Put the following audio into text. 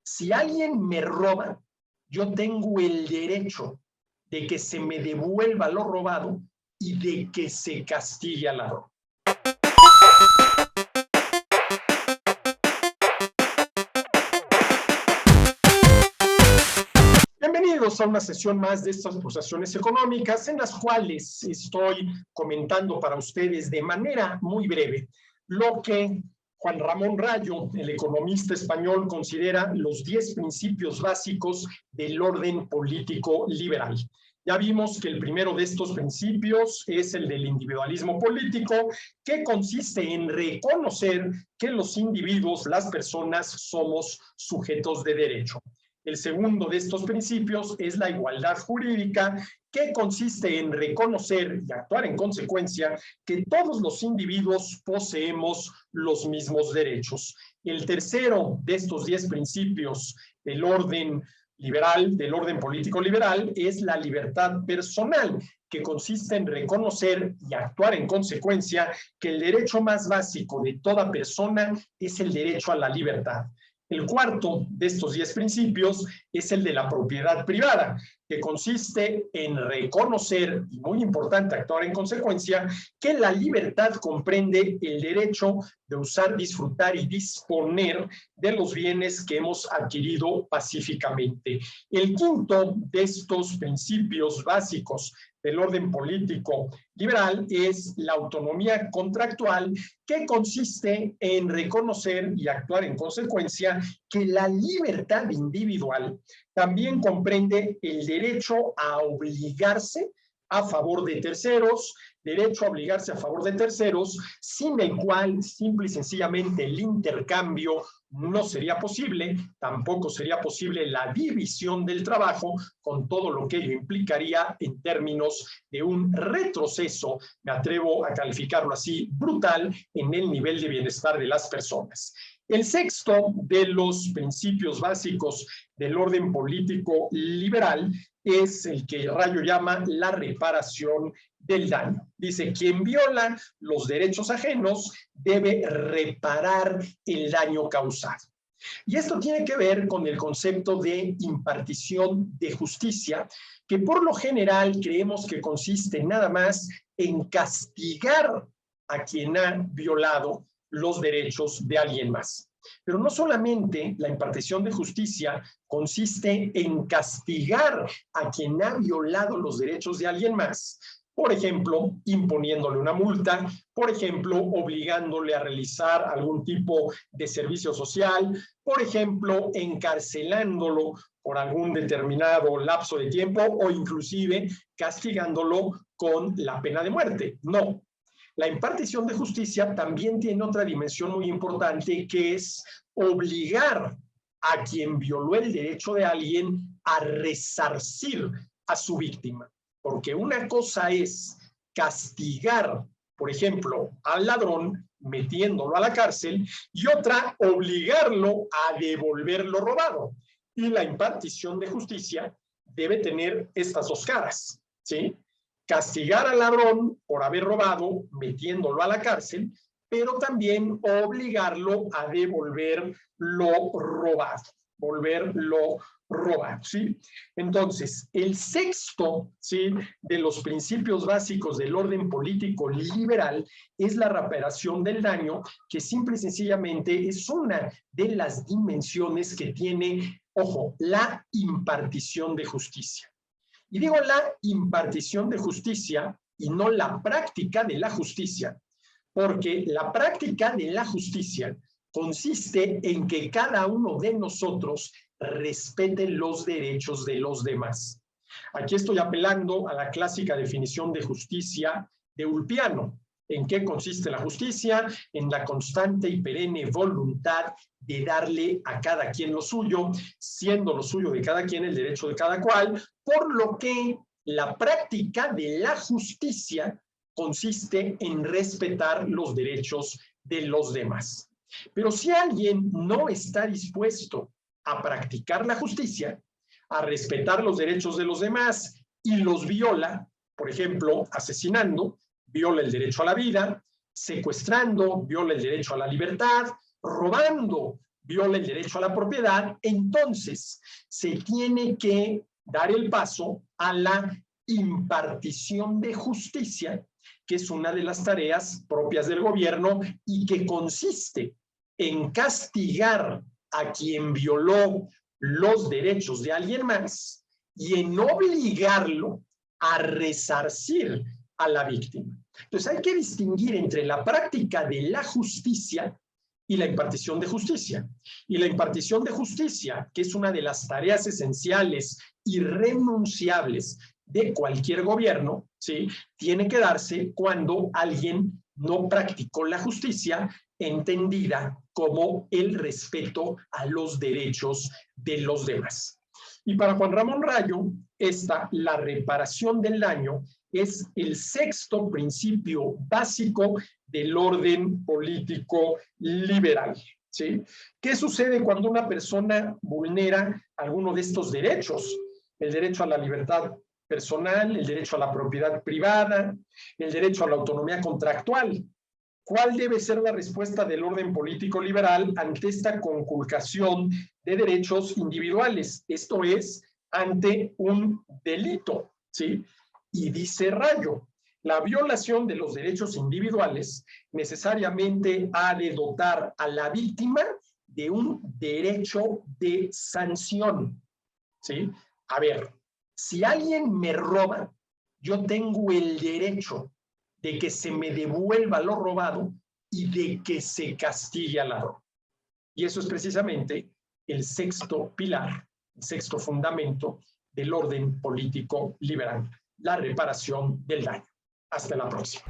Si alguien me roba, yo tengo el derecho de que se me devuelva lo robado y de que se castigue al ladrón. Bienvenidos a una sesión más de estas pulsaciones económicas en las cuales estoy comentando para ustedes de manera muy breve lo que Juan Ramón Rayo, el economista español, considera los 10 principios básicos del orden político liberal. Ya vimos que el primero de estos principios es el del individualismo político, que consiste en reconocer que los individuos, las personas, somos sujetos de derecho. El segundo de estos principios es la igualdad jurídica, que consiste en reconocer y actuar en consecuencia que todos los individuos poseemos los mismos derechos. El tercero de estos 10 principios del orden liberal, del orden político liberal, es la libertad personal, que consiste en reconocer y actuar en consecuencia que el derecho más básico de toda persona es el derecho a la libertad. El cuarto de estos 10 principios es el de la propiedad privada, que consiste en reconocer, y muy importante actuar en consecuencia, que la libertad comprende el derecho de usar, disfrutar y disponer de los bienes que hemos adquirido pacíficamente. El quinto de estos principios básicos del orden político liberal es la autonomía contractual, que consiste en reconocer y actuar en consecuencia que la libertad individual también comprende el derecho a obligarse a favor de terceros, derecho a obligarse a favor de terceros, sin el cual simple y sencillamente el intercambio no sería posible, tampoco sería posible la división del trabajo, con todo lo que ello implicaría en términos de un retroceso, me atrevo a calificarlo así, brutal, en el nivel de bienestar de las personas. El sexto de los principios básicos del orden político liberal es el que Rayo llama la reparación del daño. Dice, quien viola los derechos ajenos debe reparar el daño causado. Y esto tiene que ver con el concepto de impartición de justicia, que por lo general creemos que consiste nada más en castigar a quien ha violado los derechos de alguien más. Pero no solamente la impartición de justicia consiste en castigar a quien ha violado los derechos de alguien más, por ejemplo, imponiéndole una multa, por ejemplo, obligándole a realizar algún tipo de servicio social, por ejemplo, encarcelándolo por algún determinado lapso de tiempo o inclusive castigándolo con la pena de muerte. No. La impartición de justicia también tiene otra dimensión muy importante, que es obligar a quien violó el derecho de alguien a resarcir a su víctima. Porque una cosa es castigar, por ejemplo, al ladrón metiéndolo a la cárcel, y otra, obligarlo a devolver lo robado. Y la impartición de justicia debe tener estas dos caras, ¿sí? Castigar al ladrón por haber robado, metiéndolo a la cárcel, pero también obligarlo a devolver lo robado, ¿sí? Entonces, el sexto, ¿sí?, de los principios básicos del orden político liberal es la reparación del daño, que simple y sencillamente es una de las dimensiones que tiene, ojo, la impartición de justicia. Y digo la impartición de justicia y no la práctica de la justicia, porque la práctica de la justicia consiste en que cada uno de nosotros respete los derechos de los demás. Aquí estoy apelando a la clásica definición de justicia de Ulpiano. ¿En qué consiste la justicia? En la constante y perenne voluntad de darle a cada quien lo suyo, siendo lo suyo de cada quien el derecho de cada cual, por lo que la práctica de la justicia consiste en respetar los derechos de los demás. Pero si alguien no está dispuesto a practicar la justicia, a respetar los derechos de los demás y los viola, por ejemplo, asesinando, viola el derecho a la vida, secuestrando, viola el derecho a la libertad, robando, viola el derecho a la propiedad, entonces se tiene que dar el paso a la impartición de justicia, que es una de las tareas propias del gobierno y que consiste en castigar a quien violó los derechos de alguien más y en obligarlo a resarcir a la víctima. Entonces hay que distinguir entre la práctica de la justicia y la impartición de justicia. Y la impartición de justicia, que es una de las tareas esenciales, irrenunciables de cualquier gobierno, ¿sí?, tiene que darse cuando alguien no practicó la justicia entendida como el respeto a los derechos de los demás. Y para Juan Ramón Rayo, la reparación del daño, es el sexto principio básico del orden político liberal, ¿sí? ¿Qué sucede cuando una persona vulnera alguno de estos derechos? El derecho a la libertad personal, el derecho a la propiedad privada, el derecho a la autonomía contractual. ¿Cuál debe ser la respuesta del orden político liberal ante esta conculcación de derechos individuales? Esto es, ante un delito, ¿sí? Y dice Rayo, la violación de los derechos individuales necesariamente ha de dotar a la víctima de un derecho de sanción, ¿sí? A ver, si alguien me roba, yo tengo el derecho de que se me devuelva lo robado y de que se castigue al ladrón. Y eso es precisamente el sexto pilar, el sexto fundamento del orden político liberal, la reparación del daño. Hasta la próxima.